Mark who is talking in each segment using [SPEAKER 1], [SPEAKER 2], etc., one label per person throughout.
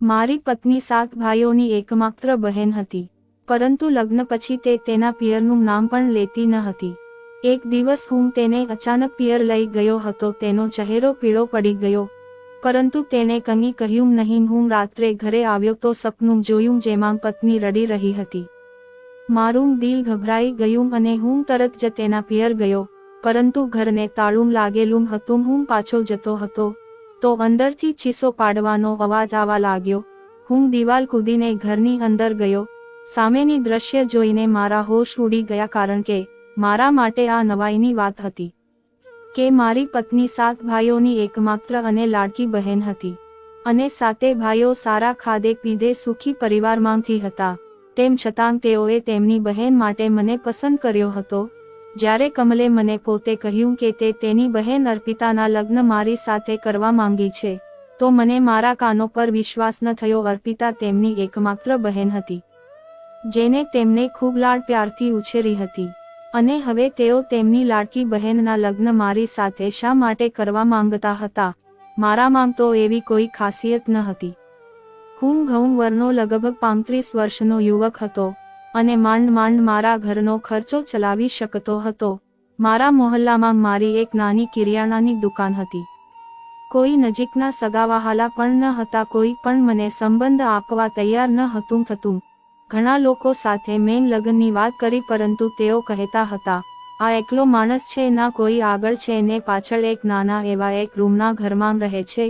[SPEAKER 1] મારી પત્ની 7 ભાઈઓની એકમાત્ર બહેન હતી, પરંતુ લગ્ન પછી તે તેના પિયરનું નામ પણ લેતી ન હતી. એક દિવસ હું તેને અચાનક પિયર લઈ ગયો હતો. તેનો ચહેરો પીળો પડી ગયો, પરંતુ તેણે કંઈ કહ્યું નહીં. હું રાત્રે ઘરે આવ્યો તો સપનું જોયું જેમાં પત્ની રડી રહી હતી. મારું દિલ ગભરાઈ ગયું અને હું તરત જ તેના પિયર ગયો, પરંતુ ઘરને તાળું લાગેલું હતું. હું પાછો જતો હતો તો અંદરથી ચીસો પાડવાનો અવાજ આવવા લાગ્યો. હું દિવાલ કૂદીને ઘરની અંદર ગયો. સામેની દ્રશ્ય જોઈને મારા હોશ ઉડી ગયા, કારણ કે મારા માટે આ નવાઈની વાત હતી કે મારી પત્ની 7 ભાઈઓની એકમાત્ર અને લાડકી બહેન હતી, અને 7 ભાઈઓ સારા ખાધે પીધે સુખી પરિવારમાંથી હતા. તેમ છતાં તેઓએ તેમની બહેન માટે મને પસંદ કર્યો હતો. જ્યારે કમલે મને પોતે કહ્યું કે તે તેની બહેન અર્પિતાના લગ્ન મારી સાથે કરવા માંગી છે, તો મને મારા કાનો પર વિશ્વાસ ન થયો. અર્પિતા તેમની એકમાત્ર બહેન હતી, જેને તેમને ખૂબ લાડ પ્યારથી ઉછેરી હતી, અને હવે તેઓ તેમની લાડકી બહેનના લગ્ન મારી સાથે શા માટે કરવા માંગતા હતા? મારામાં તો એવી કોઈ ખાસિયત ન હતી. હું ઘઉં વર્ણનો લગભગ 35 વર્ષનો યુવક હતો અને માંડ મારા ઘરનો ખર્ચો ચલાવી શકતો હતો. મારા મોહલ્લામાં મારી એક નાની કિરિયાણાની દુકાન હતી. કોઈ નજીકના સગાવહાલા પણ ન હતા. કોઈ પણ મને સંબંધ આપવા તૈયાર ન હતું થતું. ઘણા લોકો સાથે મેં લગ્નની વાત કરી, પરંતુ તેઓ કહેતા હતા, આ એકલો માણસ છે, ના કોઈ આગળ છે ને પાછળ એક નાના એવા એક રૂમના ઘરમાં રહે છે.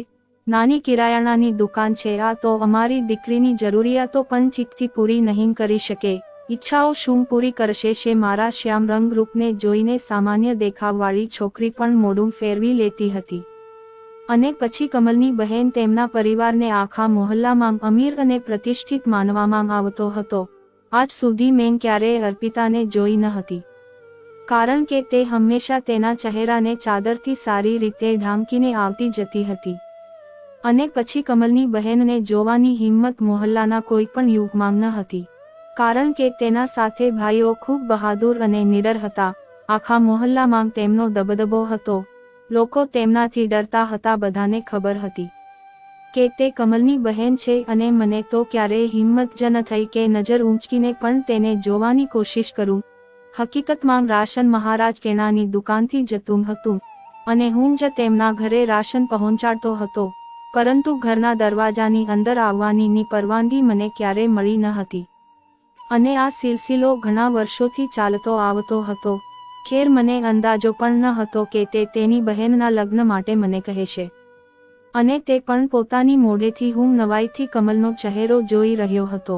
[SPEAKER 1] નાની કિરાયાણાની દુકાન છે. આ તો અમારી દીકરીની જરૂરિયાતો પણ ઠીકથી પૂરી નહીં કરી શકે. ઈચ્છાઓ શું પૂરી કરશે છે? મારા શ્યામ રંગરૂપને જોઈને સામાન્ય દેખાવવાળી છોકરી પણ મોઢું ફેરવી લેતી હતી. અને પછી કમલની બહેન તેમના પરિવારને આખા મોહલ્લામાં અમીર અને પ્રતિષ્ઠિત માનવામાં આવતો હતો. આજ સુધી મેં ક્યારેય અર્પિતાને જોઈ ન હતી, કારણ કે તે હંમેશા તેના ચહેરાને ચાદરથી સારી રીતે ઢાંકીને આવતી જતી હતી. અને પછી કમલની બહેનને જોવાની હિંમત મોહલ્લાના કોઈ પણ યુગમાં ન હતી, કારણ કે તેના સાથે ભાઈઓ ખૂબ બહાદુર અને નિડર હતા. આખા મોહલ્લામાં તેમનો દબદબો હતો. લોકો તેમનાથી ડરતા હતા. બધાને ખબર હતી કે તે કમલની બહેન છે, અને મને તો ક્યારેય હિંમત જ ન થઈ કે નજર ઊંચકીને પણ તેને જોવાની કોશિશ કરું. હકીકતમાં રાશન મહારાજ કેણાની દુકાનથી જતું હતું, અને હું જ તેમના ઘરે રાશન પહોંચાડતો હતો, પરંતુ ઘરના દરવાજાની અંદર આવવાની પરવાનગી મને ક્યારેય મળી ન હતી. અને આ સિલસિલો ઘણા વર્ષોથી ચાલતો આવતો હતો. ખેર, મને અંદાજો પણ ન હતો કે તે તેની બહેનના લગ્ન માટે મને કહેશે, અને તે પણ પોતાની મોઢેથી. હું નવાઈથી કમલનો ચહેરો જોઈ રહ્યો હતો.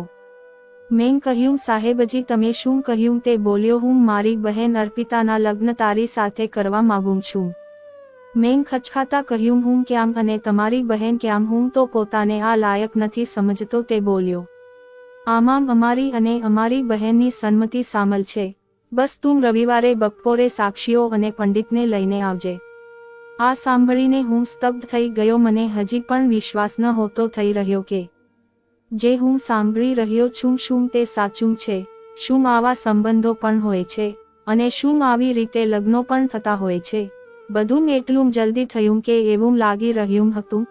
[SPEAKER 1] મેં કહ્યું, સાહેબજી, તમે શું કહ્યું? તે બોલ્યો, હું મારી બહેન અર્પિતાના લગ્ન તારી સાથે કરવા માંગુ છું. મેં ખચકાતા કહ્યું, હું ક્યાં અને તમારી બહેન ક્યાં? હું તો પોતાને આ લાયક નથી સમજતો, તે બોલ્યો. આમાં અમારી અને અમારી બહેનની સંમતિ સામેલ છે. બસ તું રવિવારે બપોરે સાક્ષીઓ અને પંડિતને લઈને આવજે. આ સાંભળીને હું સ્તબ્ધ થઈ ગયો. મને હજી પણ વિશ્વાસ ન હોતો થઈ રહ્યો કે જે હું સાંભળી રહ્યો છું, શું તે સાચું છે? શું આવા સંબંધો પણ હોય છે, અને શું આવી રીતે લગ્નો પણ થતા હોય છે? બધું એટલું જલ્દી થયું કે એવું લાગી રહ્યું હતું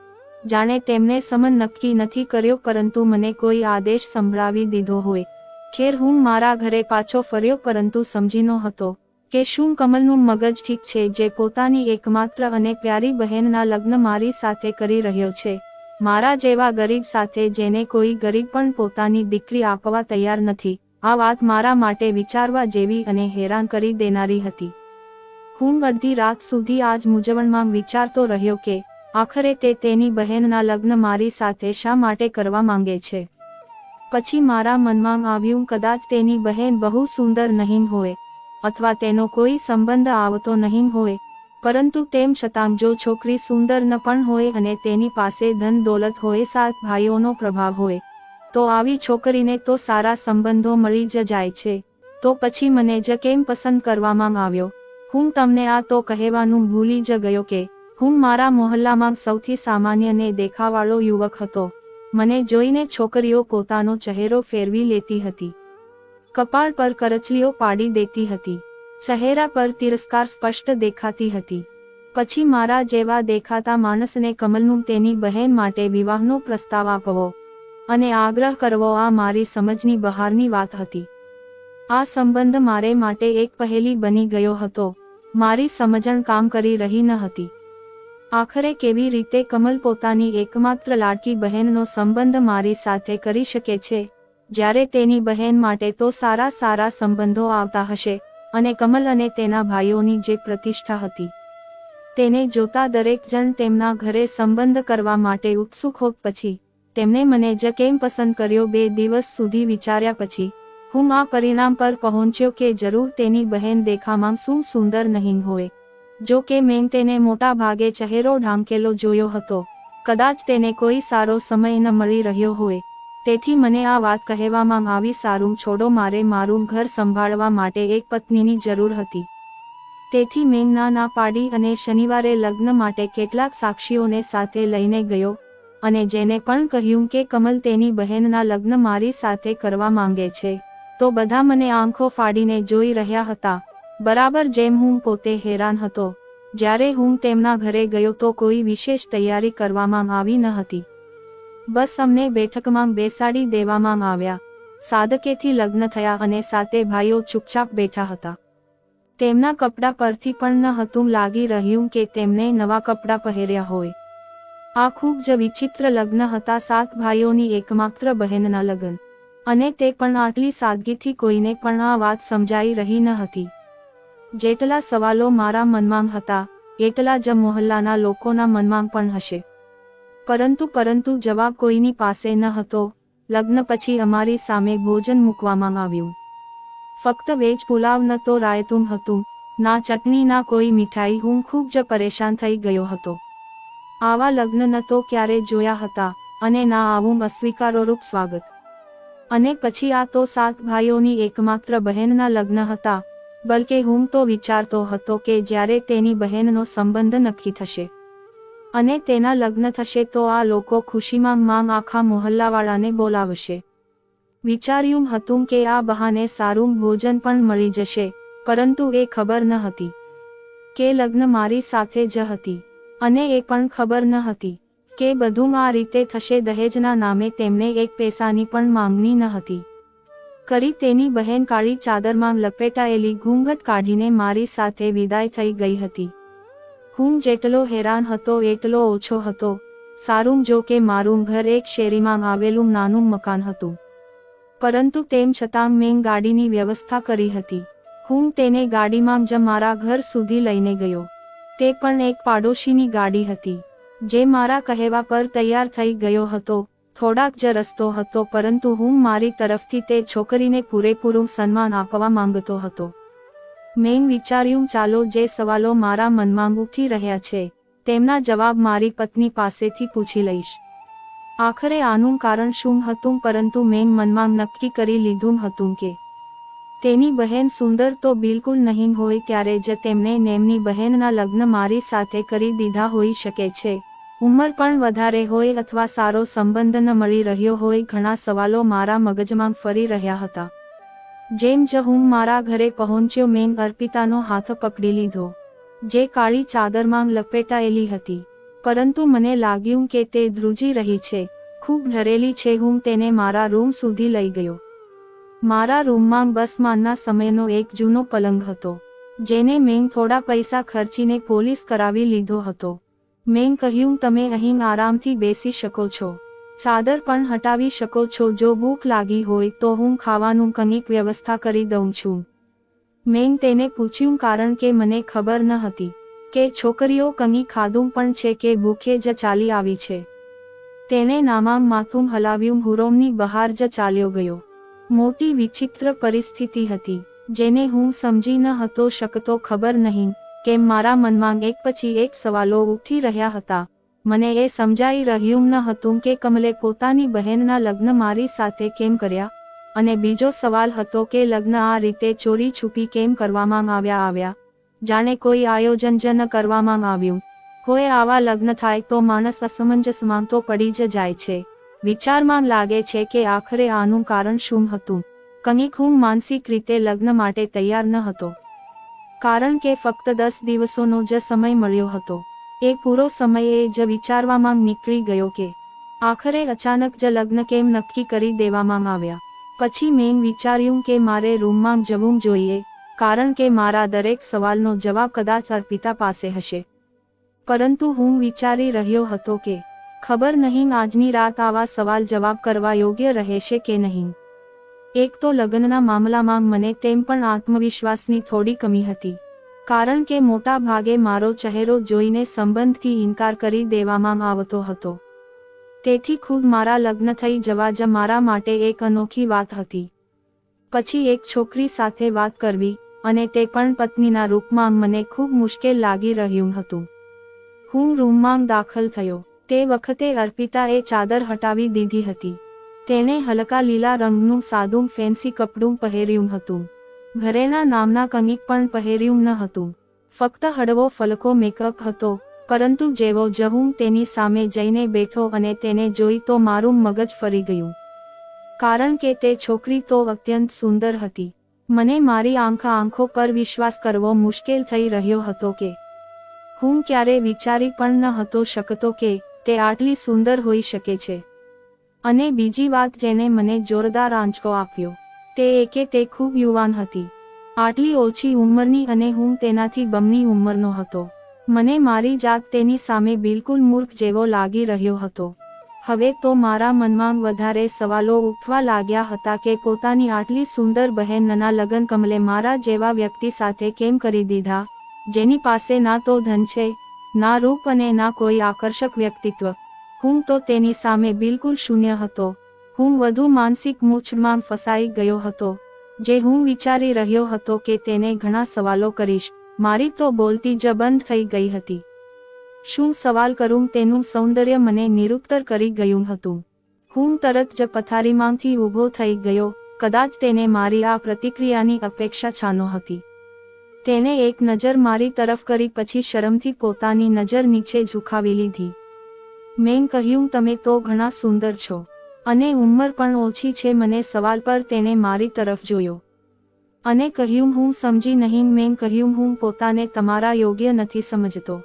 [SPEAKER 1] જાણે તેમણે સમય નક્કી નથી કર્યો, પરંતુ મને કોઈ આદેશ સંભળાવી દીધો હોય. ખેર, હું મારા ઘરે પાછો ફર્યો, પરંતુ સમજી નહોતો કે શું કમલનું મગજ ઠીક છે, જે પોતાની એકમાત્ર અને પ્યારી બહેનના લગ્ન મારી સાથે કરી રહ્યો છે, મારા જેવા ગરીબ સાથે, જેને કોઈ ગરીબ પણ પોતાની દીકરી આપવા તૈયાર નથી. આ વાત મારા માટે વિચારવા જેવી અને હેરાન કરી દેનારી હતી. હું અડધી રાત સુધી આ જ મૂંઝવણમાં વિચારતો રહ્યો કે આખરે તે તેની બહેનના લગ્ન મારી સાથે શા માટે કરવા માંગે છે. પછી મારા મનમાં આવ્યું, કદાચ તેની બહેન બહુ સુંદર નહીં હોય, અથવા તેનો કોઈ સંબંધ આવતો નહીં હોય, પરંતુ તેમ છતાં જો છોકરી સુંદર ન પણ હોય અને તેની પાસે ધન દોલત હોય, 7 ભાઈઓનો પ્રભાવ હોય, તો આવી છોકરીને તો સારા સંબંધો મળી જ જાય છે. તો પછી મને જ કેમ પસંદ કરવામાં આવ્યો? હું તમને આ તો કહેવાનું ભૂલી જ ગયો કે હું મારા મોહલ્લામાં સૌથી સામાન્ય ને દેખાવાળો યુવક હતો. મને જોઈને છોકરીઓ પોતાનો ચહેરો ફેરવી લેતી હતી, કપાળ પર કરચલીઓ પાડી દેતી હતી, ચહેરા પર તિરસ્કાર સ્પષ્ટ દેખાતી હતી. પછી મારા જેવા દેખાતા માણસને કમલનું તેની બહેન માટે વિવાહનો પ્રસ્તાવ આપવો અને આગ્રહ કરવો આ મારી સમજની બહારની વાત હતી. આ સંબંધ મારે માટે એક પહેલી બની ગયો હતો. મારી સમજણ કામ કરી રહી ન હતી. આખરે કેવી રીતે કમલ પોતાની એકમાત્ર લાડકી બહેનનો સંબંધ મારી સાથે કરી શકે છે, જ્યારે તેની બહેન માટે તો સારા સારા સંબંધો આવતા હશે, અને કમલ અને તેના ભાઈઓની જે પ્રતિષ્ઠા હતી તેને જોતા દરેક જણ તેમના ઘરે સંબંધ કરવા માટે ઉત્સુક હોત. પછી તેમણે મને જ કેમ પસંદ કર્યો? 2 દિવસ સુધી વિચાર્યા પછી હું આ પરિણામ પર પહોંચ્યો કે જરૂર તેની બહેન દેખામાં શું સુંદર નહીં હોય. જો કે મેં તેને મોટા ભાગે ચહેરો ઢાંકેલો જોયો હતો. કદાચ તેને કોઈ સારો સમય ન મળી રહ્યો હોય, તેથી મને આ વાત કહેવામાં આવી, સારું છોડો, મારે મારું ઘર સંભાળવા માટે એક પત્નીની જરૂર હતી. તેથી મેં ના પાડી અને શનિવારે લગ્ન માટે કેટલાક સાક્ષીઓને સાથે લઈને ગયો અને જેને પણ કહ્યું કે કમલ તેની બહેનના લગ્ન મારી સાથે કરવા માંગે છે, તો બધા મને આંખો ફાડીને જોઈ રહ્યા હતા, બરાબર જેમ હું પોતે હેરાન હતો. જ્યારે હું તેમના ઘરે ગયો તો કોઈ વિશેષ તૈયારી કરવામાં આવી ન હતી. બસ અમને બેઠકમાં બેસાડી દેવામાં આવ્યા. સાદકેથી લગ્ન થયા અને સાતે ભાઈઓ ચૂપચાપ બેઠા હતા. તેમના કપડાં પરથી પણ ન હતું લાગી રહ્યું કે તેમને નવા કપડાં પહેર્યા હોય. આ ખૂબ જ વિચિત્ર લગ્ન હતા. 7 ભાઈઓની એકમાત્ર બહેનના લગ્ન, અને તે પણ આટલી સાદગીથી. કોઈને પણ આ વાત સમજાઈ રહી ન હતી. જેટલા સવાલો મારા મનમાં હતા, એટલા જ મોહલ્લાના લોકોના મનમાં પણ હશે, પરંતુ જવાબ કોઈની પાસે ન હતો. લગ્ન પછી અમારી સામે ભોજન મૂકવામાં આવ્યું. ફક્ત વેજ પુલાવ, ન તો રાયતું હતું, ના ચટણી, ના કોઈ મીઠાઈ. હું ખૂબ જ પરેશાન થઈ ગયો હતો. આવા લગ્ન ન તો ક્યારે જોયા હતા, અને ના આવું અસ્વીકારોરૂપ સ્વાગત. અને પછી આ તો 7 ભાઈઓની એકમાત્ર બહેનના લગ્ન હતા. બલકે હું તો વિચારતો હતો કે જ્યારે તેની બહેનનો સંબંધ નક્કી થશે અને તેના લગ્ન થશે તો આ લોકો ખુશીમાં આખા મોહલ્લાવાળાને બોલાવશે. વિચાર્યું હતું કે આ બહાને સારું ભોજન પણ મળી જશે, પરંતુ એ ખબર ન હતી કે લગ્ન મારી સાથે જ હતી, અને એ પણ ખબર ન હતી કે બધું આ રીતે થશે. દહેજના નામે તેમને એક પૈસાની પણ માંગણી ન હતી કરી. તેની બહેન કાળી ચાદરમાં લપેટાયેલી ઘૂંઘટ કાઢીને મારી સાથે વિદાય થઈ ગઈ હતી. હું જેટલો હેરાન હતો એટલો ઓછો હતો. સારું, જો કે મારું ઘર એક શેરીમાં આવેલું નાનું મકાન હતું, પરંતુ તેમ છતાં મેં ગાડીની વ્યવસ્થા કરી હતી. હું તેને ગાડીમાં જ મારા ઘર સુધી લઈને ગયો. તે પણ એક પાડોશીની ગાડી હતી, જે મારા કહેવા પર તૈયાર થઈ ગયો હતો. થોડાક જ રસ્તો હતો, પરંતુ હું મારી તરફથી તે છોકરીને પૂરેપૂરું સન્માન આપવા માંગતો હતો. મેં વિચાર્યું, ચાલો જે સવાલો મારા મનમાં ઉઠી રહ્યા છે તેમના જવાબ મારી પત્ની પાસેથી પૂછી લઈશ. આખરે આનું કારણ શું હતું, પરંતુ મેં મનમાં નક્કી કરી લીધું હતું કે તેની બહેન સુંદર તો બિલકુલ નહીં હોય, ત્યારે જ તેમણે તેમની બહેનના લગ્ન મારી સાથે કરી દીધા હોઈ શકે છે. ઉંમર પણ વધારે હોય અથવા સારો સંબંધ ન મળી રહ્યો હોય. ઘણા સવાલો મારા મગજમાં ફરી રહ્યા હતા. જેમ જ હું મારા ઘરે પહોંચ્યો, મેં અર્પિતાનો હાથ પકડી લીધો, જે કાળી ચાદરમાં લપેટાયેલી હતી, પરંતુ મને લાગ્યું કે તે ધ્રુજી રહી છે, ખૂબ ડરેલી છે. હું તેને મારા રૂમ સુધી લઈ ગયો. મારા રૂમમાં બસમાંના સમયનો એક જૂનો પલંગ હતો, જેને મેં થોડા પૈસા ખર્ચીને પોલિશ કરાવી લીધો હતો. મેં કહ્યું, તમે અહીં આરામથી બેસી શકો છો, ચાદર પણ હટાવી શકો છો. જો ભૂખ લાગી હોય તો હું ખાવાનું કંઈક વ્યવસ્થા કરી દઉં છું. મેં તેને પૂછ્યું, કારણ કે મને ખબર ન હતી કે છોકરીઓ કંઈ ખાધું પણ છે કે ભૂખે જ ચાલી આવી છે. તેણે નામાં માથું હલાવ્યું, હું રૂમની બહાર જ ચાલ્યો ગયો. મોટી વિચિત્ર પરિસ્થિતિ હતી, જેને હું સમજી ન હતો શકતો. ખબર નહીં કેમ મારા મનમાં એક પછી એક સવાલો ઉઠી રહ્યા હતા. મને એ સમજાઈ રહ્યું ન હતું કે કમલે પોતાની બહેનના લગ્ન મારી સાથે કેમ કર્યા, અને બીજો સવાલ હતો કે લગ્ન આ રીતે ચોરી છુપી કેમ કરવામાં આવ્યા, જાણે કોઈ આયોજન જ ન કરવામાં આવ્યું હોય. આવા લગ્ન થાય તો માણસ અસમંજસમાં તો પડી જ જાય છે. વિચારમાં લાગે છે કે આખરે આનું કારણ શું હતું. કંઈક હું માનસિક રીતે લગ્ન માટે તૈયાર ન હતો, કારણ કે ફક્ત 10 દિવસોનો જ સમય મળ્યો હતો. એ પૂરો સમય એ જ વિચારવામાં નીકળી ગયો કે આખરે અચાનક જ લગ્ન કેમ નક્કી કરી દેવામાં આવ્યા. પછી મેં વિચાર્યું કે મારે રૂમમાં જવું જોઈએ, કારણ કે મારા દરેક સવાલનો જવાબ કદાચ અર્પિતા પાસે હશે. પરંતુ હું વિચારી રહ્યો હતો કે ખબર નહીં આજની રાત આવા સવાલ જવાબ કરવા યોગ્ય રહેશે કે નહીં. એક તો લગ્નના મામલામાં મને તેમ પણ આત્મવિશ્વાસની થોડી કમી હતી, કારણ કે મોટા ભાગે મારો ચહેરો જોઈને સંબંધથી ઇનકાર કરી દેવામાં આવતો હતો. તેથી ખુદ મારા લગ્ન થઈ જવા જ મારા માટે એક અનોખી વાત હતી. પછી એક છોકરી સાથે વાત કરવી, અને તે પણ પત્નીના રૂપમાં મને ખૂબ મુશ્કેલ લાગી રહ્યું હતું. હું રૂમમાં દાખલ થયો. તે વખતે અર્પિતાએ ચાદર હટાવી દીધી હતી. તેણે હલકા લીલા રંગનું સાદું ફેન્સી કપડું પહેર્યું હતું. ઘરેના નામના કંઈક પણ પહેર્યું ન હતું. ફક્ત હળવો ફલકો મેકઅપ હતો. પરંતુ જેવો જ હું તેની સામે જઈને બેઠો અને તેને જોઈ તો મારું મગજ ફરી ગયું. કારણ કે તે છોકરી તો અત્યંત સુંદર હતી. મને મારી આંખો પર વિશ્વાસ કરવો મુશ્કેલ થઈ રહ્યો હતો કે હું ક્યારે વિચારી પણ ન હતો શકતો કે તે આટલી સુંદર હોઈ શકે છે. અને બીજી વાત જેને મને જોરદાર આંચકો આપ્યો તે એ કે તે ખૂબ યુવાન હતી. આટલી ઓછી ઉંમરની અને હું તેનાથી બમણી ઉંમરનો હતો. મને મારી જાત તેની સામે બિલકુલ મૂર્ખ જેવો લાગી રહ્યો હતો. હવે તો મારા મનમાં વધારે સવાલો ઉઠવા લાગ્યા હતા કે પોતાની આટલી સુંદર બહેનના લગ્ન કમલે મારા જેવા વ્યક્તિ સાથે કેમ કરી દીધા, જેની પાસે ના તો ધન છે, ના રૂપ અને ના કોઈ આકર્ષક વ્યક્તિત્વ. હું તો તેની સામે બિલકુલ શૂન્ય હતો. હું વધુ માનસિક મૂંઝવણમાં ફસાઈ ગયો હતો, જે હું વિચારી રહ્યો હતો કે તેને ઘણા સવાલો કરીશ. મારી તો બોલતી જ બંધ થઈ ગઈ હતી. શું સવાલ કરું તેનું સૌંદર્ય મને નિરુત્તર કરી ગયું હતું. હું તરત જ પથારીમાંથી ઊભો થઈ ગયો. કદાચ તેને મારી આ પ્રતિક્રિયાની અપેક્ષા છાનો હતી. તેને એક નજર મારી તરફ કરી પછી શરમથી પોતાની નજર નીચે ઝુકાવી લીધી. મેં કહ્યું, તમે તો ઘણા સુંદર છો અને ઉંમર પણ ઓછી છે. મને સવાલ પર તેણે મારી તરફ જોયો અને કહ્યું, હું સમજી નહીં. મેં કહ્યું, હું પોતાને તમારા યોગ્ય નથી સમજતો.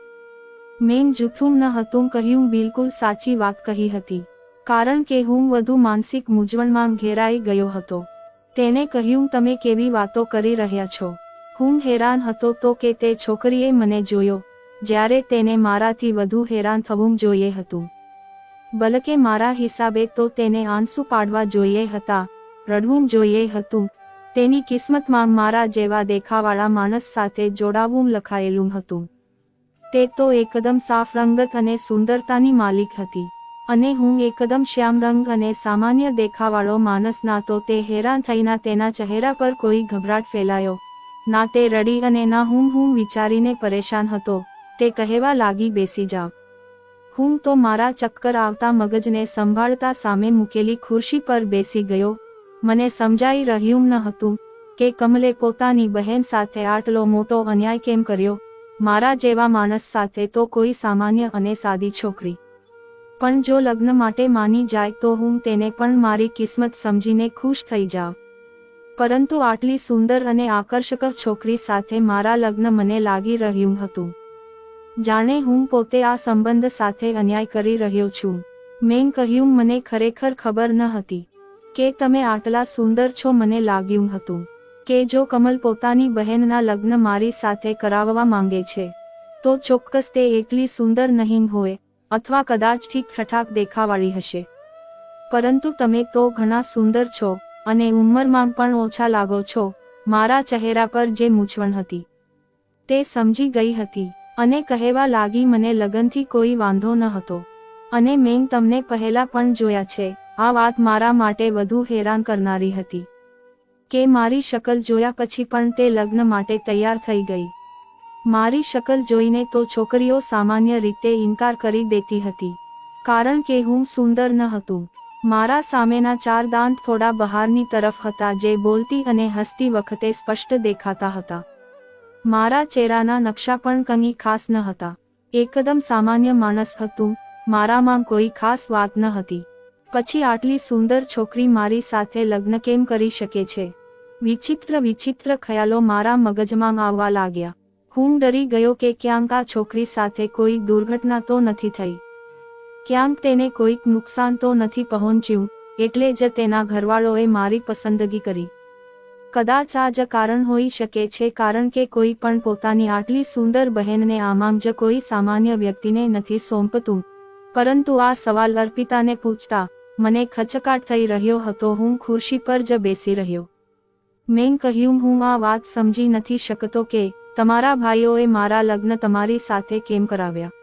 [SPEAKER 1] મેં જૂઠું ન હતું કહ્યું, બિલકુલ સાચી વાત કહી હતી, કારણ કે હું વધુ માનસિક મૂંઝવણમાં ઘેરાઈ ગયો હતો. તેણે કહ્યું, તમે કેવી વાતો કરી રહ્યા છો. હું હેરાન હતો તો કે તે છોકરીએ મને જોયો, જ્યારે તેને મારાથી વધુ હેરાન થવું જોઈએ હતું. બલકે મારા હિસાબે તો તેને આંસુ પાડવા જોઈએ હતા, રડવું જોઈએ હતું. તેની કિસ્મતમાં મારા જેવા દેખાવાળા માણસ સાથે જોડાવું લખાયેલું હતું. તે તો એકદમ સાફ રંગત અને સુંદરતાની માલિક હતી, અને હું એકદમ શ્યામ રંગ અને સામાન્ય દેખાવાળો માણસ. ના તો તે હેરાન થઈના તેના ચહેરા પર કોઈ ગભરાટ ફેલાયો, ના તે રડી અને ના હું વિચારીને પરેશાન હતો. તે કહેવા લાગી, બેસી જાવ. હું તો મારા ચક્કર આવતા મગજને સંભાળતા સામે મૂકેલી ખુરશી પર બેસી ગયો. મને સમજાઈ રહ્યું ન હતું કે કમલે પોતાની બહેન સાથે આટલો મોટો અન્યાય કેમ કર્યો. મારા જેવા માણસ સાથે તો કોઈ સામાન્ય અને સાદી છોકરી પણ જો લગ્ન માટે માની જાય તો હું તેને પણ મારી કિસ્મત સમજીને ખુશ થઈ જાઉં. પરંતુ આટલી સુંદર અને આકર્ષક છોકરી સાથે મારા લગ્ન મને લાગી રહ્યું હતું જાણે હું પોતે આ સંબંધ સાથે અન્યાય કરી રહ્યો છું. મેં કહ્યું, મને ખરેખર ખબર ન હતી કે તમે આટલા સુંદર છો. મને લાગ્યું હતું કે જો કમલ પોતાની બહેનના લગ્ન મારી સાથે કરાવવા માંગે છે તો ચોક્કસ તે એટલી સુંદર નહીં હોય, અથવા કદાચ ઠીક-ઠાક દેખાવાળી હશે. પરંતુ તમે તો ઘણા સુંદર છો અને ઉંમરમાં પણ ઓછા લાગો છો. મારા ચહેરા પર જે મૂંઝવણ હતી તે સમજી ગઈ હતી અને કહેવા લાગી, મને લગનથી કોઈ વાંધો ન હતો અને મેં તમને પહેલા પણ જોયા છે. આ વાત મારા માટે વધુ હેરાન કરનારી હતી કે મારી શકલ જોયા પછી પણ તે લગ્ન માટે તૈયાર થઈ ગઈ. મારી શકલ જોઈને તો છોકરીઓ સામાન્ય રીતે ઇનકાર કરી દેતી હતી, કારણ કે હું સુંદર ન હતું. મારા સામેના 4 દાંત થોડા બહારની તરફ હતા, જે બોલતી અને હસતી વખતે સ્પષ્ટ દેખાતા હતા. મારા ચહેરાના નકશા પણ કંઈ ખાસ ન હતા. એકદમ સામાન્ય માણસ હતું. મારામાં કોઈ ખાસ વાત ન હતી. પછી આટલી સુંદર છોકરી મારી સાથે લગ્ન કેમ કરી શકે છે? વિચિત્ર ખ્યાલો મારા મગજમાં આવવા લાગ્યા. હું ડરી ગયો કે ક્યાંક આ છોકરી સાથે કોઈ દુર્ઘટના તો નથી થઈ. ક્યાંક તેને કોઈક નુકસાન તો નથી પહોંચ્યું, એટલે જ તેના ઘરવાળોએ મારી પસંદગી કરી. કદાચ આ જ કારણ હોઈ શકે છે, કારણ કે કોઈ પણ પોતાની આટલી સુંદર બહેનને આમાંગ જ કોઈ સામાન્ય વ્યક્તિને નથી સોંપતું. પરંતુ આ સવાલ અર્પિતાને પૂછતા મને ખચકાટ થઈ રહ્યો હતો. હું ખુરશી પર જ બેસી રહ્યો. મેં કહ્યું, હું આ વાત સમજી નથી શકતો કે તમારા ભાઈઓએ મારા લગ્ન તમારી સાથે કેમ કરાવ્યા.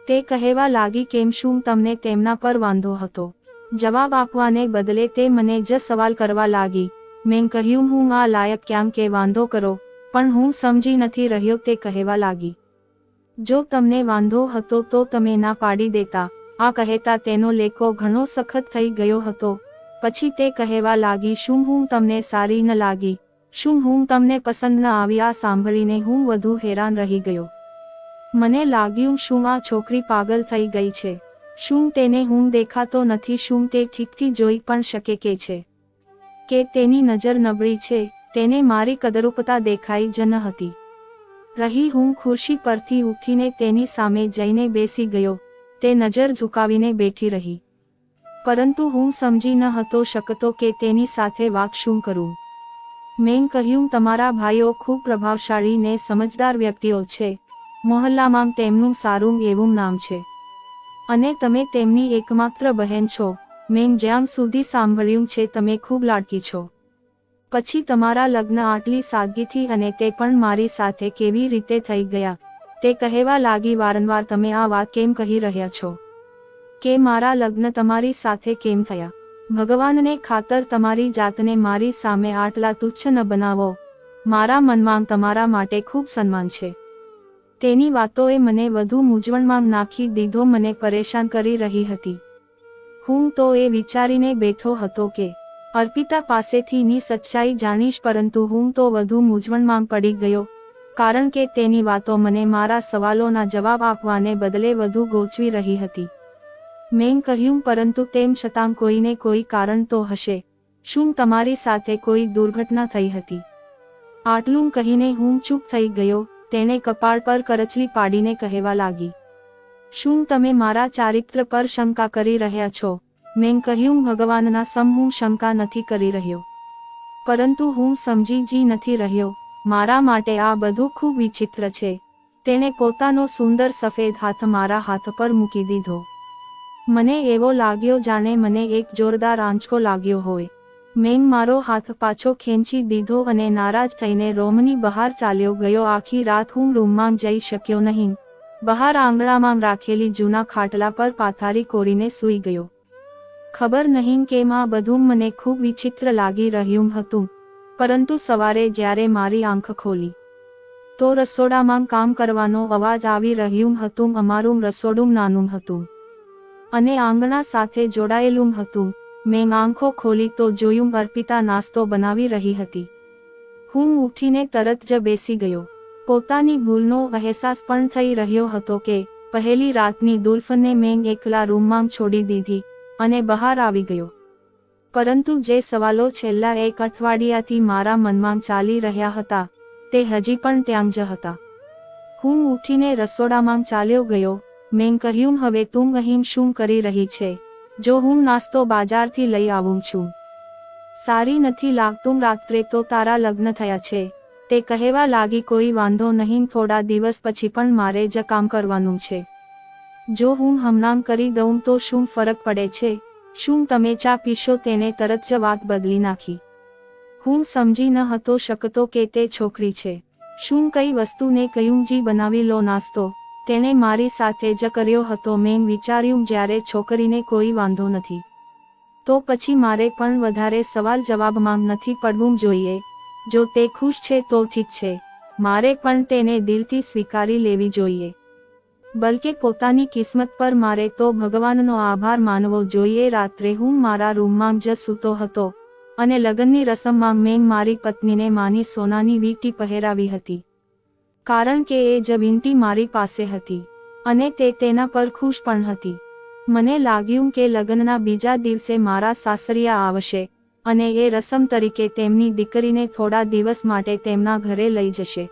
[SPEAKER 1] તે કહેવા લાગી, કેમ, શું તમને તેમના પર વાંધો હતો? જવાબ આપવાને બદલે તે મને જ સવાલ કરવા લાગી. મેં કહ્યું, હું આ લાયક ક્યાં કે વાંધો કરો, પણ હું સમજી નથી રહ્યો. તે કહેવા લાગી, જો તમને વાંધો હતો તો તમે ના પાડી દેતા. આ કહેતા તેનો લેકો ઘણો સખત થઈ ગયો હતો. પછી તે કહેવા લાગી, શું હું તમને સારી ન લાગી? શું હું તમને પસંદ ન આવી? આ સાંભળીને હું વધુ હેરાન રહી ગયો. મને લાગ્યું, શું આ છોકરી પાગલ થઈ ગઈ છે? શું તેને હું દેખાતો નથી? શું તે ઠીકથી જોઈ પણ શકે કે છે કે તેની નજર નબળી છે? તેને મારી કદરૂપતા દેખાઈ જ ન હતી રહી. હું ખુરશી પરથી ઉઠીને તેની સામે જઈને બેસી ગયો. તે નજર ઝુકાવીને બેઠી રહી, પરંતુ હું સમજી ન હતો શકતો કે તેની સાથે વાત શું કરું. મેં કહ્યું, તમારા ભાઈઓ ખૂબ પ્રભાવશાળી ને સમજદાર વ્યક્તિઓ છે. મોહલ્લામાં તેમનું સારું એવું નામ છે અને તમે તેમની એકમાત્ર બહેન છો. મેં જ્યાં સુધી સાંભળ્યું છે તમે ખૂબ લાડકી છો. પછી તમારા લગ્ન આટલી સાદગીથી, અને તે પણ મારી સાથે, કેવી રીતે થઈ ગયા? તે કહેવા લાગી, વારંવાર તમે આ વાત કેમ કહી રહ્યા છો કે મારા લગ્ન તમારી સાથે કેમ થયા? ભગવાનને ખાતર તમારી જાતને મારી સામે આટલા તુચ્છ ન બનાવો. મારા મનમાં તમારા માટે ખૂબ સન્માન છે. તેની વાતોએ મને વધુ મૂંઝવણમાં નાખી દીધો, મને પરેશાન કરી રહી હતી. હું તો એ વિચારીને બેઠો હતો કે અર્પિતા પાસેથી ની સચ્ચાઈ જાણીશ, પરંતુ હું તો વધુ મૂંઝવણમાં પડી ગયો, કારણ કે તેની વાતો મને મારા સવાલોના જવાબ આપવાને બદલે વધુ ગોચવી રહી હતી. મેં કહ્યું, પરંતુ તેમ છતાં કોઈને કોઈ કારણ તો હશે. શું તમારી સાથે કોઈ દુર્ઘટના થઈ હતી? આટલું કહીને હું ચૂપ થઈ ગયો. તેણે કપાળ પર કરચલી પાડીને કહેવા લાગી, શું તમે મારા ચારિત્ર પર શંકા કરી રહ્યા છો? મેં કહ્યું, ભગવાનના સમ હું શંકા નથી કરી રહ્યો, પરંતુ હું સમજી જ નથી રહ્યો. મારા માટે આ બધું ખૂબ વિચિત્ર છે. તેણે પોતાનો સુંદર સફેદ હાથ મારા હાથ પર મૂકી દીધો. મને એવો લાગ્યો જાણે મને એક જોરદાર આંચકો લાગ્યો હોય. મેં મારો હાથ પાછો ખેંચી દીધો અને નારાજ થઈને રૂમની બહાર ચાલ્યો ગયો. આખી રાત હું રૂમમાં જઈ શક્યો નહીં. બહાર આંગણામાં રાખેલી જૂના ખાટલા પર પાથારી કોરીને સૂઈ ગયો. ખબર નહીં કેમ આ બધું મને ખૂબ વિચિત્ર લાગી રહ્યું હતું. પરંતુ સવારે જ્યારે મારી આંખ ખોલી તો રસોડામાં કામ કરવાનો અવાજ આવી રહ્યું હતું. અમારું રસોડું નાનું હતું અને આંગણા સાથે જોડાયેલું હતું. મેં આંખો ખોલી તો જોયું, અર્પિતા નાસ્તો બનાવી રહી હતી. હું ઉઠીને તરત જ બેસી ગયો. પોતાની ભૂલનો અહેસાસ પણ થઈ રહ્યો હતો કે પહેલી રાતની દુલ્ફને મેં એકલા રૂમમાં છોડી દીધી અને બહાર આવી ગયો. પરંતુ જે સવાલો છેલ્લા એક અઠવાડિયાથી મારા મનમાં ચાલી રહ્યા હતા તે હજી પણ ત્યાં જ હતા. હું ઉઠીને રસોડામાં ચાલ્યો ગયો. મેં કહ્યું, હવે તું અહીં શું કરી રહી છે? જો હું નાસ્તો બાજારથી લઈ આવું છું. સારી નથી લાગતું. રાત્રે તો તારા લગ્ન થયા છે. તે કહેવા લાગી, કોઈ વાંધો નહીં, થોડા દિવસ પછી પણ મારે જ કામ કરવાનું છે. જો હું હમણાં કરી દઉં તો શું ફરક પડે છે? શું તમે ચા પીશો? તેને તરત જ વાત બદલી નાખી. હું સમજી ન હતો શકતો કે તે છોકરી છે. શું કઈ વસ્તુને કહ્યું, જી બનાવી લો નાસ્તો. તેને મારી સાથે જ કર્યો હતો. મેં વિચાર્યું, જ્યારે છોકરીને કોઈ વાંધો નથી તો પછી મારે પણ વધારે સવાલ જવાબમાં નથી પડવું જોઈએ. જો તે ખુશ છે તો ઠીક છે, મારે પણ તેને દિલથી સ્વીકારી લેવી જોઈએ. બલકે પોતાની કિસ્મત પર મારે તો ભગવાનનો આભાર માનવો જોઈએ. રાત્રે હું મારા રૂમમાં જ સૂતો હતો અને લગ્નની રસમમાં મેં મારી પત્નીને માની સોનાની વીંટી પહેરાવી હતી, કારણ કે એ જ વીંટી મારી પાસે હતી અને તે તેના પર ખુશ પણ હતી. મને લાગ્યું કે લગ્નના બીજા દિવસે મારા સાસરિયા આવશે અને એ રસમ તરીકે તેમની દીકરીને થોડા દિવસ માટે તેમના ઘરે લઈ જશે.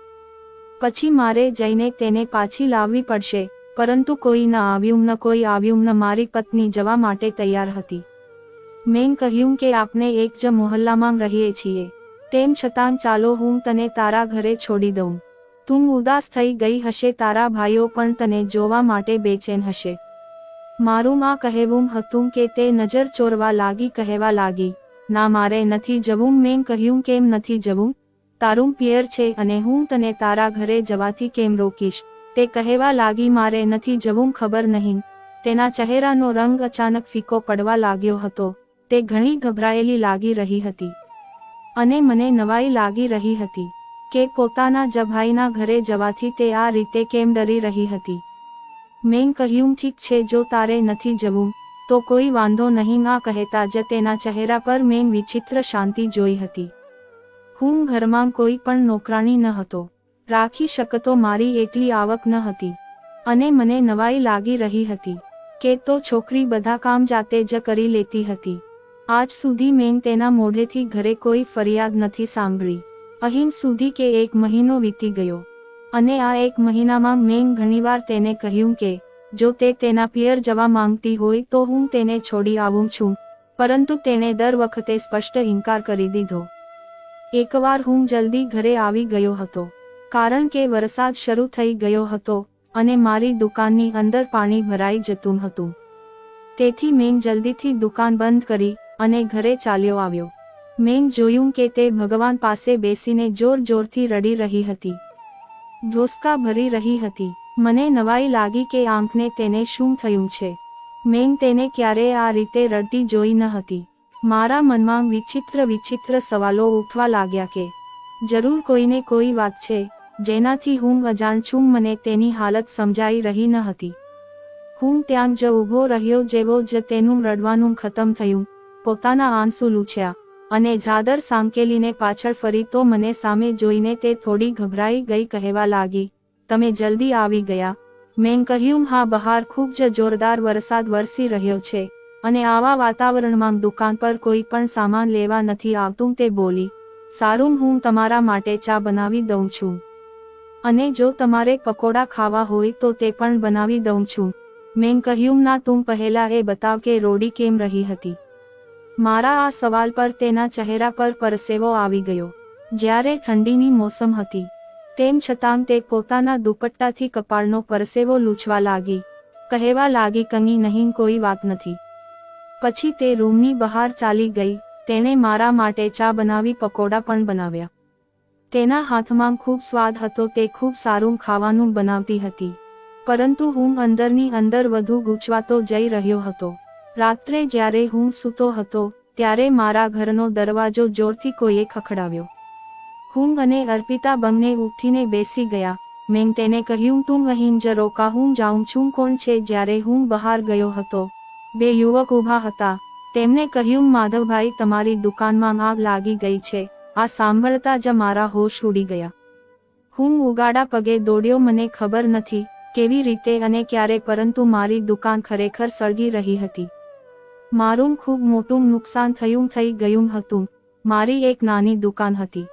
[SPEAKER 1] પછી મારે જઈને તેને પાછી લાવવી પડશે. પરંતુ કોઈ ન આવ્યું ન મારી પત્ની જવા માટે તૈયાર હતી. મેં કહ્યું કે આપણે એક જ મોહલ્લામાં રહીએ છીએ, તેમ છતાં ચાલો હું તને તારા ઘરે છોડી દઉં. તું ઉદાસ થઈ ગઈ હશે, તારા ભાઈઓ પણ તને જોવા માટે બેચેન હશે. મારું આ કહેવું હતું કે તે નજર ચોરવા લાગી, કહેવા લાગી, ના મારે નથી જવું. મેં કહ્યું કેમ નથી જવું? તારું પિયર છે અને હું તને તારા ઘરે જવાથી કેમ રોકીશ? તે કહેવા લાગી, મારે નથી જવું. ખબર નહીં, તેના ચહેરાનો રંગ અચાનક ફીકો પડવા લાગ્યો હતો. તે ઘણી ગભરાયેલી લાગી રહી હતી અને મને નવાઈ લાગી રહી હતી કે પોતાના જ ભાઈના ઘરે જવાથી તે આ રીતે કેમ ડરી રહી હતી. મેં કહ્યું ઠીક છે, જો તારે નથી જવું તો કોઈ વાંધો નહીં. આ કહેતા જ તેના ચહેરા પર મેં વિચિત્ર શાંતિ જોઈ હતી. હું ઘરમાં કોઈ પણ નોકરાણી ન હતો, રાખી શકતો મારી એટલી આવક ન હતી અને મને નવાઈ લાગી રહી હતી કે તો છોકરી બધા કામ જાતે જ કરી લેતી હતી. આજ સુધી મેં તેના મોઢેથી ઘરે કોઈ ફરિયાદ નથી સાંભળી. અહીં સુધી કે 1 મહિનો વીતી ગયો અને આ 1 મહિનામાં મેં ઘણીવાર તેને કહ્યું કે જો તે તેના પિયર જવા માંગતી હોય તો હું તેને છોડી આવું છું, પરંતુ તેણે દર વખતે સ્પષ્ટ ઇનકાર કરી દીધો. એકવાર હું જલ્દી ઘરે આવી ગયો હતો કારણ કે વરસાદ શરૂ થઈ ગયો હતો અને મારી દુકાનની અંદર પાણી ભરાઈ જતું હતું. તેથી મેં જલ્દીથી દુકાન બંધ કરી અને ઘરે ચાલ્યો આવ્યો. મેં જોયું કે તે ભગવાન પાસે બેસીને જોર-જોરથી રડી રહી હતી, ધ્વોસકા ભરી રહી હતી. મને નવાઈ લાગી કે આંખને તેને શું થયું છે. મેં તેને ક્યારેય આ રીતે રડતી જોઈ ન હતી. મારા મનમાં વિચિત્ર સવાલો ઉઠવા લાગ્યા કે જરૂર કોઈને કોઈ વાત છે જેનાથી હું અજાણ છું. મને તેની હાલત સમજાઈ રહી ન હતી. હું ત્યાં જ ઊભો રહ્યો. જેવો જ તેનું રડવાનું ખતમ થયું, પોતાના આંસુ લૂછ્યા અને ઝાદર સાંકેલીને પાછળ ફરી તો મને સામે જોઈને તે થોડી ગભરાઈ ગઈ. કહેવા લાગી, તમે જલ્દી આવી ગયા? મેં કહ્યું હા, બહાર ખૂબ જ જોરદાર વરસાદ વરસી રહ્યો છે અને આવા વાતાવરણમાં દુકાન પર કોઈ પણ સામાન લેવા નથી આવતું. તે બોલી, સારું, હું તમારા માટે ચા બનાવી દઉં છું અને જો તમારે પકોડા ખાવા હોય તો તે પણ બનાવી દઉં છું. મેં કહ્યું ના, તું પહેલા એ બતાવ કે રોડી કેમ રહી હતી. મારા આ સવાલ પર તેના ચહેરા પર પરસેવો આવી ગયો. જ્યારે ઠંડીની મોસમ હતી તેમ છતાં તે પોતાના દુપટ્ટાથી કપાળનો પરસેવો લૂછવા લાગી. કહેવા લાગી, કંઈ નહીં, કોઈ વાત નથી. પછી તે રૂમની બહાર ચાલી ગઈ. તેણે મારા માટે ચા બનાવી, પકોડા પણ બનાવ્યા. તેના હાથમાં ખૂબ સ્વાદ હતો. તે ખૂબ સારું ખાવાનું બનાવતી હતી, પરંતુ હું અંદરની અંદર વધુ ગૂંચવાતો જઈ રહ્યો હતો. રાત્રે જ્યારે હું સૂતો હતો ત્યારે મારા ઘરનો દરવાજો જોરથી કોઈએ ખખડાવ્યો. હું અને અર્પિતા બંને ઉઠીને બેસી ગયા. મેં તેને કહ્યું, તું અહીં જ રોકા, હું જાઉં છું. કોણ છે? જ્યારે હું બહાર ગયો હતો 2 યુવક ઊભા હતા. તેમણે કહ્યું, માધવભાઈ, તમારી દુકાનમાં આગ લાગી ગઈ છે. આ સાંભળતા જ મારા હોશ ઉડી ગયા. હું ઉગાડા પગે દોડ્યો. મને ખબર નથી કેવી રીતે અને ક્યારે, પરંતુ મારી દુકાન ખરેખર સળગી રહી હતી. મારું ખૂબ મોટું નુકસાન થઈ ગયું હતું. મારી એક નાની દુકાન હતી,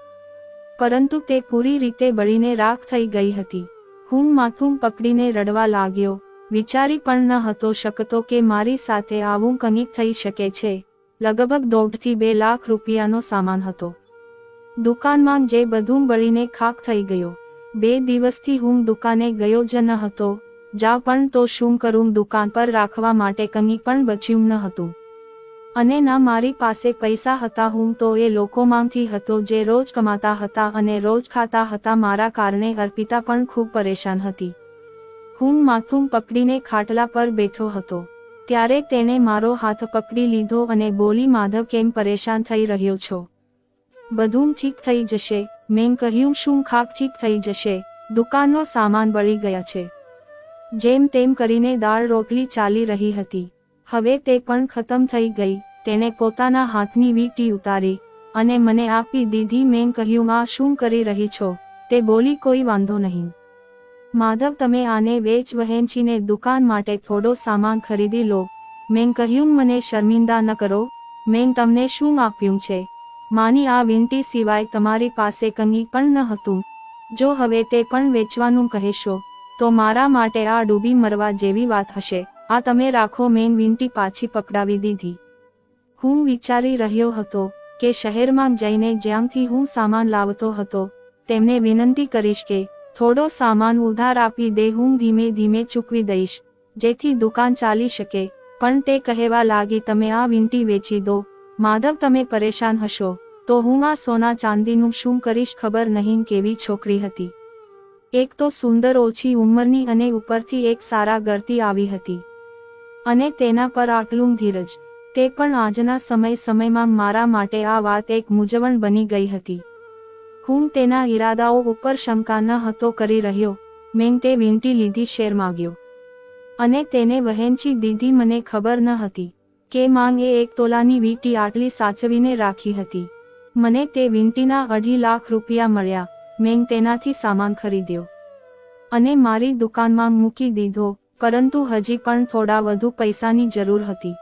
[SPEAKER 1] પરંતુ તે પૂરી રીતે બળીને રાખ થઈ ગઈ હતી. હું માથું પકડીને રડવા લાગ્યો. વિચારી પણ ન હતો શકતો કે મારી સાથે આવું કંઈક થઈ શકે છે. લગભગ 1.5 થી 2 લાખ રૂપિયાનો સામાન હતો. દુકાનમાં જે બધું બળીને ખાખ થઈ ગયો. 2 દિવસથી હું દુકાને ગયો જ ન હતો. જા પણ તો શું કરું? દુકાન પર રાખવા માટે કંઈ પણ બચ્યું ન હતું અને ના મારી પાસે પૈસા હતા. હું તો એ લોકોમાંથી હતો જે રોજ કમાતા હતા અને રોજ ખાતા હતા. મારા કારણે અર્પિતા પણ ખૂબ પરેશાન હતી. હું માથું પકડીને ખાટલા પર બેઠો હતો ત્યારે તેણે મારો હાથ પકડી લીધો અને બોલી, માધવ, કેમ પરેશાન થઈ રહ્યો છો? બધું ઠીક થઈ જશે. મેં કહ્યું, શું ખાક ઠીક થઈ જશે? દુકાનનો સામાન બળી ગયા છે. જેમ તેમ કરીને દાળ રોટલી ચાલી રહી હતી. હવે તે પણ ખતમ થઈ ગઈ. તેણે પોતાના હાથની વીંટી ઉતારી અને મને આપી દીધી. મેં કહ્યું, આ શું કરી રહી છો? તે બોલી, કોઈ વાંધો નહીં માધવ, તમે આને વહેંચીને દુકાન માટે થોડો સામાન ખરીદી લો. મેં કહ્યું, મને શર્મિંદા ન કરો. મેં તમને શું આપ્યું છે? માની આ વીંટી સિવાય તમારી પાસે કંઈ પણ ન હતું. જો હવે તે પણ વેચવાનું કહેશો તો મારા માટે આ ડૂબી મરવા જેવી વાત હશે. આ તમે રાખો. મેં વીંટી પાછી પકડાવી દીધી. હું વિચારી રહ્યો હતો કે શહેરમાં જઈને જ્યાંથી હું સામાન લાવતો હતો તેમને વિનંતી કરીશ કે થોડો સામાન ઉધાર આપી દે. હું ધીમે ધીમે ચૂકવી દઈશ જેથી દુકાન ચાલી શકે. પણ તે કહેવા લાગી, તમે આ વીંટી વેચી દો માધવ, તમે પરેશાન હશો તો હું આ સોના ચાંદીનું શું કરીશ? ખબર નહીં કેવી છોકરી હતી. એક તો સુંદર, ઓછી ઉંમરની અને ઉપરથી એક સારા ઘરથી આવી હતી અને તેના પર આટલું ધીરજ. તે પણ આજના સમયમાં મારા માટે આ વાત એક મૂંઝવણ બની ગઈ હતી. હું તેના ઈરાદાઓ ઉપર શંકા ન હતો કરી રહ્યો. મેં તે વીંટી લીધી, શેર માગ્યો અને તેને વહેંચી દીધી. મને ખબર ન હતી કે માંગ એ 1 તોલાની વીંટી આટલી સાચવીને રાખી હતી. મને તે વીંટીના 2.5 લાખ રૂપિયા મળ્યા. મેં તેનાથી સામાન ખરીદ્યો અને મારી દુકાનમાં મૂકી દીધો. પરંતુ હજી પણ થોડા વધુ પૈસાની જરૂર હતી.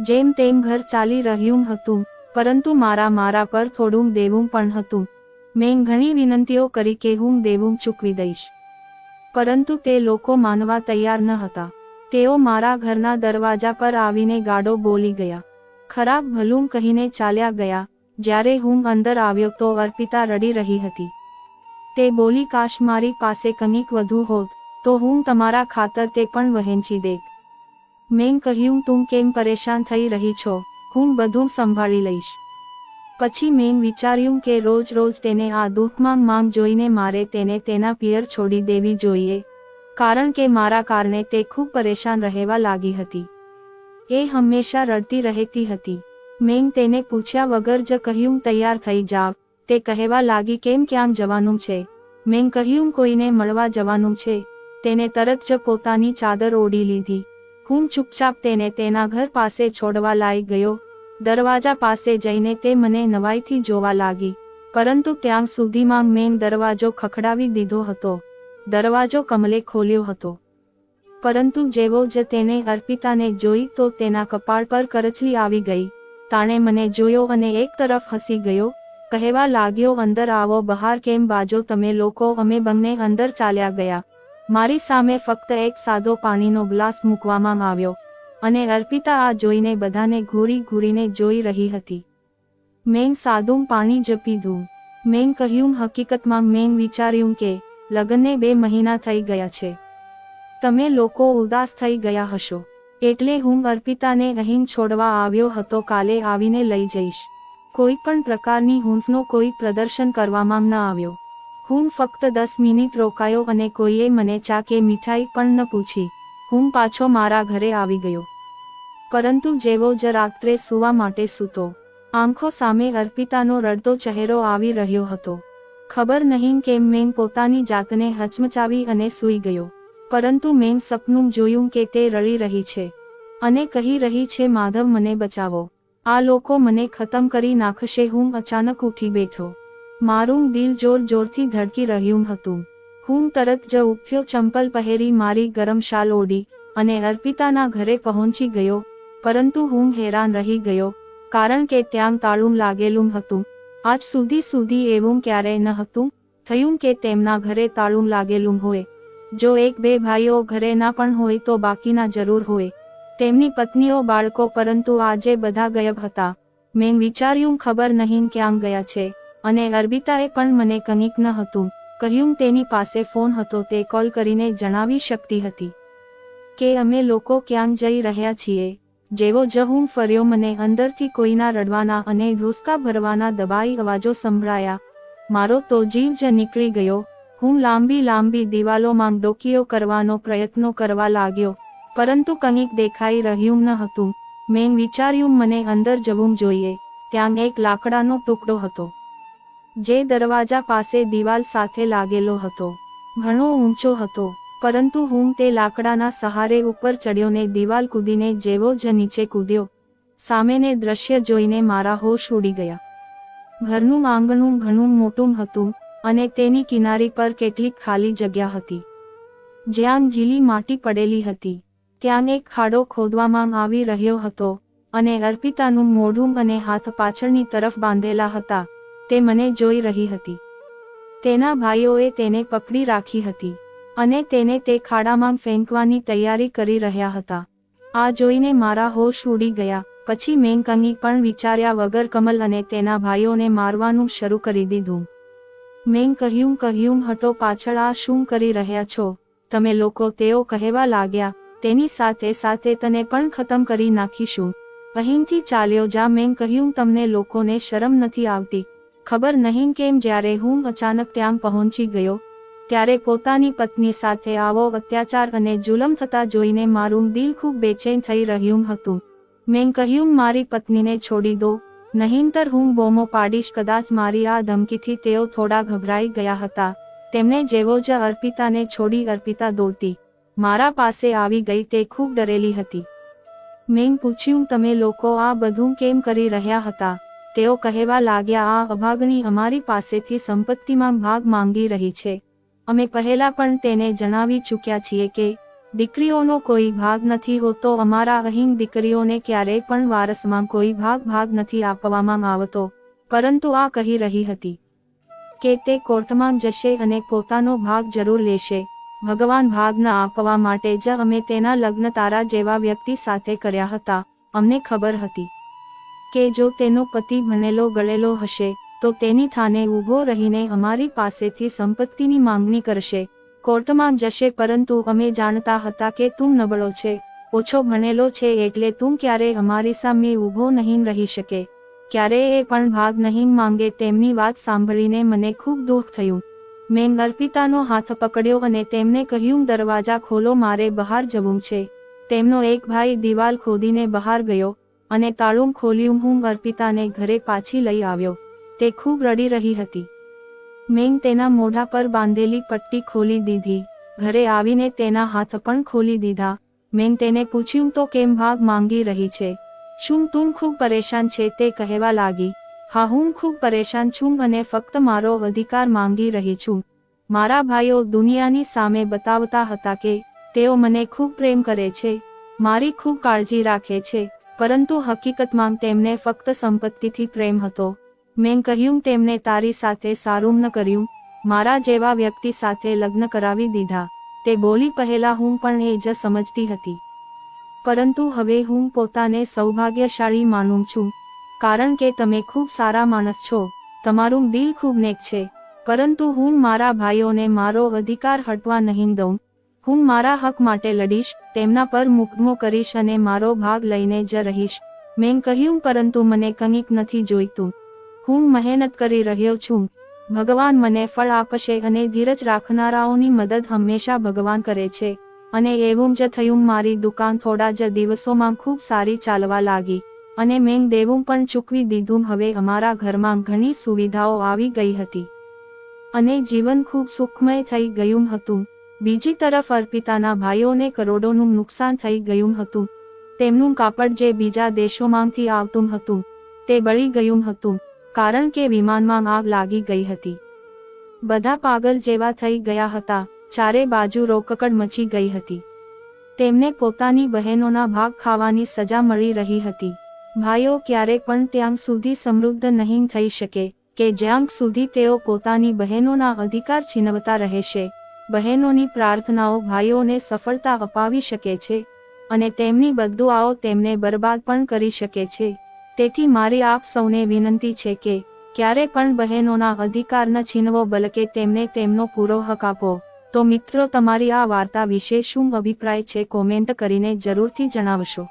[SPEAKER 1] જેમ તેમ ઘર ચાલી રહ્યું હતું, પરંતુ મારા પર થોડું દેવું પણ હતું. મેં ઘણી વિનંતીઓ કરી કે હું દેવું ચૂકવી દઈશ, પરંતુ તે લોકો માનવા તૈયાર ન હતા. તેઓ મારા ઘરના દરવાજા પર આવીને ગાળો બોલી ગયા. ખરાબ ભલું કહીને ચાલ્યા ગયા. જ્યારે હું અંદર આવ્યો તો અર્પિતા રડી રહી હતી. તે બોલી, કાશ મારી પાસે કંઈક વધુ હોત તો હું તમારા ખાતર તે પણ વહેંચી દેત. મેં કહ્યું, તું કેમ પરેશાન થઈ રહી છો? હું બધું સંભાળી લઈશ. પછી મેં વિચાર્યું કે રોજ તેને આ દુઃખમાં જોઈને મારે તેને તેના પિયર છોડી દેવી જોઈએ, કારણ કે મારા કારણે તે ખૂબ પરેશાન રહેવા લાગી હતી. એ હંમેશા રડતી રહેતી હતી. મેં તેને પૂછ્યા વગર જ કહ્યું, તૈયાર થઈ જાવ. તે કહેવા લાગી, કેમ, ક્યાં જવાનું છે? મેં કહ્યું, કોઈને મળવા જવાનું છે. તેને તરત જ પોતાની ચાદર ઓઢી લીધી. હું ચૂપચાપ તેને તેના ઘર પાસે છોડવા લાઈ ગયો. દરવાજા પાસે જઈને તે મને નવાઈથી જોવા લાગી, પરંતુ ત્યાં સુધીમાં મેં દરવાજો ખખડાવી દીધો હતો. દરવાજો કમલે ખોલ્યો હતો, પરંતુ જેવો જ તેને અર્પિતાને જોઈ તો તેના કપાળ પર કરચલી આવી ગઈ. તાણે મને જોયો અને એક તરફ હસી ગયો. કહેવા લાગ્યો, અંદર આવો. બહાર કેમ બાજો તમે લોકો? અમે બંને અંદર ચાલ્યા ગયા. મારી સામે ફક્ત એક સાદો પાણીનો ગ્લાસ મૂકવામાં આવ્યો અને અર્પિતા આ જોઈને બધાને ઘૂરીને જોઈ રહી હતી. મેં સાદું પાણી જ પીધું. મેં કહ્યું, હકીકતમાં મેં વિચાર્યું કે લગ્નને 2 મહિના થઈ ગયા છે. તમે લોકો ઉદાસ થઈ ગયા હશો, એટલે હું અર્પિતાને અહીં છોડવા આવ્યો હતો. કાલે આવીને લઈ જઈશ. કોઈ પણ પ્રકારની હૂંફનો કોઈ પ્રદર્શન કરવામાં ન આવ્યો. હું ફક્ત 10 મિનિટ રોકાયો અને કોઈએ મને ચા કે મીઠાઈ પણ ન પૂછી. હું પાછો મારા ઘરે આવી ગયો. પરંતુ જેવો જ રાત્રે સૂવા માટે સૂતો, આંખો સામે અર્પિતાનો રડતો ચહેરો આવી રહ્યો હતો. ખબર નહીં કેમ મેં પોતાની જાતને હચમચાવી અને સૂઈ ગયો. પરંતુ મેં સપનું જોયું કે તે રડી રહી છે અને કહી રહી છે, માધવ, મને બચાવો. આ લોકો મને ખતમ કરી નાખશે. હું અચાનક ઉઠી બેઠો. મારું દિલ જોરથી ધડકી રહ્યું હતું. હું તરત જ ઉઠ્યો, ચંપલ પહેરી, મારી ગરમ શાલ ઓઢી અને અર્પિતાના ઘરે પહોંચી ગયો. પરંતુ હું હેરાન રહી ગયો, કારણ કે ત્યાં તાળું લાગેલું હતું. આજ સુધી એવું ક્યારેય ન હતું થયું કે તેમના ઘરે તાળું લાગેલું હોય. જો 1-2 ભાઈઓ ઘરે ના પણ હોય તો બાકીના જરૂર હોય, તેમની પત્નીઓ, બાળકો. પરંતુ આજે બધા ગાયબ હતા. મેં વિચાર્યું, ખબર નહીં ક્યાં ગયા છે. અને અર્પિતાએ પણ મને કંઈક ન હતું કહ્યું. તેની પાસે ફોન હતો. તે કોલ કરીને જણાવી શકતી હતી કે અમે લોકો ક્યાં જઈ રહ્યા છીએ. જેવો જ હું ફર્યો, મને અંદરથી કોઈના રડવાના અને ઢોસકા ભરવાના દબાઈ અવાજો સંભળાયા. મારો તો જીવ જ નીકળી ગયો. હું લાંબી દિવાલોમાં ડોકીઓ કરવાનો પ્રયત્નો કરવા લાગ્યો, પરંતુ કંઈક દેખાઈ રહ્યું ન હતું. મેં વિચાર્યું, મને અંદર જવું જોઈએ. ત્યાં એક લાકડાનો ટુકડો હતો જે દરવાજા પાસે દિવાલ સાથે લાગેલો હતો. ઘણો ઊંચો હતો, પરંતુ હું તે લાકડાના સહારે ઉપર ચડ્યો ને દિવાલ કૂદીને જેવો જ નીચે કૂદ્યો, સામેને દ્રશ્ય જોઈને મારા હોશ ઉડી ગયા. ઘરનું આંગણું ઘણું મોટું હતું અને તેની કિનારી પર કેટલીક ખાલી જગ્યા હતી જ્યાં ગીલી માટી પડેલી હતી. ત્યાં એક ખાડો ખોદવામાં આવી રહ્યો હતો અને અર્પિતાનું મોઢું અને હાથ પાછળની તરફ બાંધેલા હતા. તે મને જોઈ રહી હતી. તેના ભાઈઓએ તેને પકડી રાખી હતી. અને તેને તે ખાડામાં ફેંકવાની તૈયારી કરી રહ્યા હતા. આ જોઈને મારા હોશ ઉડી ગયા. પછી મેં કંઈ પણ વિચાર્યા વગર કમલ અને તેના ભાઈઓને મારવાનું શરૂ કરી દીધું. મેં કહ્યું હટો પાછળ, આ શું કરી રહ્યા છો તમે લોકો? તેઓ કહેવા લાગ્યા, તેની સાથે સાથે તને પણ ખતમ કરી નાખીશું, અહીંથી ચાલ્યો જા. મેં કહ્યું, તમને લોકોને શરમ નથી આવતી? ખબર નહીં કેમ જ્યારે હું અચાનક ત્યાં પહોંચી ગયો ત્યારે પોતાની પત્ની સાથે આવો અત્યાચાર અને જુલમ થતા જોઈને મારું દિલ ખૂબ બેચેન થઈ રહ્યું હતું. મેં કહ્યું, મારી પત્નીને છોડી દો, નહીંતર હું બોમો પાડીશ. કદાચ મારી આ ધમકીથી તેઓ થોડા ગભરાઈ ગયા હતા. તેમને જેવો જ અર્પિતાને છોડી અર્પિતા દોડતી મારા પાસે આવી ગઈ. તે ખૂબ ડરેલી હતી. મેં પૂછ્યું, તમે લોકો આ બધું કેમ કરી રહ્યા હતા? તેઓ કહેવા લાગ્યા, આ અભાગણી અમારી પાસેથી સંપત્તિમાં ભાગ માંગી રહી છે. અમે પહેલા પણ તેને જણાવી ચૂક્યા છીએ કે દીકરીઓનો કોઈ ભાગ નથી હોતો. અમારા અહીં દીકરીઓને ક્યારેય પણ વારસમાં કોઈ ભાગ નથી આપવામાં આવતો. પરંતુ આ કહી રહી હતી કે તે કોર્ટમાં જશે અને પોતાનો ભાગ જરૂર લેશે. ભગવાન ભાગ ન આપવા માટે જ અમે તેના લગ્ન તારા જેવા વ્યક્તિ સાથે કર્યા હતા. અમને ખબર હતી કે જો તેનો પતિ ભણેલો ગળેલો હશે તો તેની થાને ઊભો રહીને અમારી પાસેથી સંપત્તિની માંગણી કરશે, કોર્ટમાં જશે. પરંતુ અમે જાણતા હતા કે તું નબળો છે, ઓછો ભણેલો છે, એટલે તું ક્યારેય અમારી સામે ઊભો નહીં રહી શકે, ક્યારેય પણ ભાગ નહીં માંગે. તેમની વાત સાંભળીને મને ખૂબ દુઃખ થયું. મેં અર્પિતાનો હાથ પકડ્યો અને તેમને કહ્યું, દરવાજા ખોલો, મારે બહાર જવું છે. તેમનો એક ભાઈ દિવાલ ખોદીને બહાર ગયો અને તાળું ખોલ્યું. હું અર્પિતાને ઘરે પાછી લઈ આવ્યો. તે ખૂબ રડી રહી હતી. મેં તેના મોઢા પર બાંધેલી પટ્ટી ખોલી દીધી. ઘરે આવીને તેના હાથ પણ ખોલી દીધા. મેં તેને પૂછ્યું, તો કેમ ભાગ માંગી રહી છે? શું તું ખૂબ પરેશાન છે? તે કહેવા લાગી, હા, હું ખૂબ પરેશાન છું અને ફક્ત મારો અધિકાર માંગી રહી છું. મારા ભાઈઓ દુનિયાની સામે બતાવતા હતા કે તેઓ મને ખૂબ પ્રેમ કરે છે, મારી ખૂબ કાળજી રાખે છે, પરંતુ હકીકતમાં તેમને ફક્ત સંપત્તિથી પ્રેમ હતો. મેં કહ્યું, તેમને તારી સાથે સારું ન કર્યું, મારા જેવા વ્યક્તિ સાથે લગ્ન કરાવી દીધા. તે બોલી પહેલા હું પણ એ જ સમજતી હતી. પરંતુ હવે હું પોતાને સૌભાગ્યશાળી માનું છું, કારણ કે તમે ખૂબ સારા માણસ છો, તમારું દિલ ખૂબ નેક છે. પરંતુ હું મારા ભાઈઓને મારો અધિકાર હટવા નહીં દઉં. હું મારા હક માટે લડીશ, તેમના પર મુકદ્દમો કરીશ અને મારો ભાગ લઈને જ રહીશ. મેં કહ્યું, પરંતુ મને કંઈક નથી જોઈતું. હું મહેનત કરી રહ્યો છું, ભગવાન મને ફળ આપશે અને ધીરજ રાખનારાઓની મદદ હંમેશા ભગવાન કરે છે. અને એવું જ થયું. મારી દુકાન થોડા જ દિવસોમાં ખૂબ સારી ચાલવા લાગી અને મેં દેવું પણ ચૂકવી દીધું. હવે અમારા ઘરમાં ઘણી સુવિધાઓ આવી ગઈ હતી અને જીવન ખૂબ સુખમય થઈ ગયું હતું. બીજી તરફ અર્પિતાના ભાઈઓને કરોડોનું નુકસાન થઈ ગયું હતું. તેમનું કાપડ જે બીજા દેશોમાંથી આવતું હતું તે બળી ગયું હતું, કારણ કે વિમાનમાં આગ લાગી ગઈ હતી. બધા પાગલ જેવા થઈ ગયા હતા. ચારે બાજુ રોકકડ મચી ગઈ હતી. તેમને પોતાની બહેનોના ભાગ ખાવાની સજા મળી રહી હતી. ભાઈઓ ક્યારે પણ ત્યાં સુધી સમૃદ્ધ નહીં થઈ શકે કે જ્યાં સુધી તેઓ પોતાની બહેનોના અધિકાર છીનવતા રહેશે. બહેનોની પ્રાર્થનાઓ ભાઈઓને સફળતા અપાવી શકે છે અને તેમની બદદુઆઓ તેમને બરબાદ પણ કરી શકે છે. તેથી મારી આપ સૌને વિનંતી છે કે ક્યારે પણ બહેનોના અધિકાર ન છીનવો, બલકે તેમને તેમનો પૂરો હક આપો. તો મિત્રો, તમારી આ વાર્તા વિશે શું અભિપ્રાય છે? કોમેન્ટ કરીને જરૂરથી જણાવશો.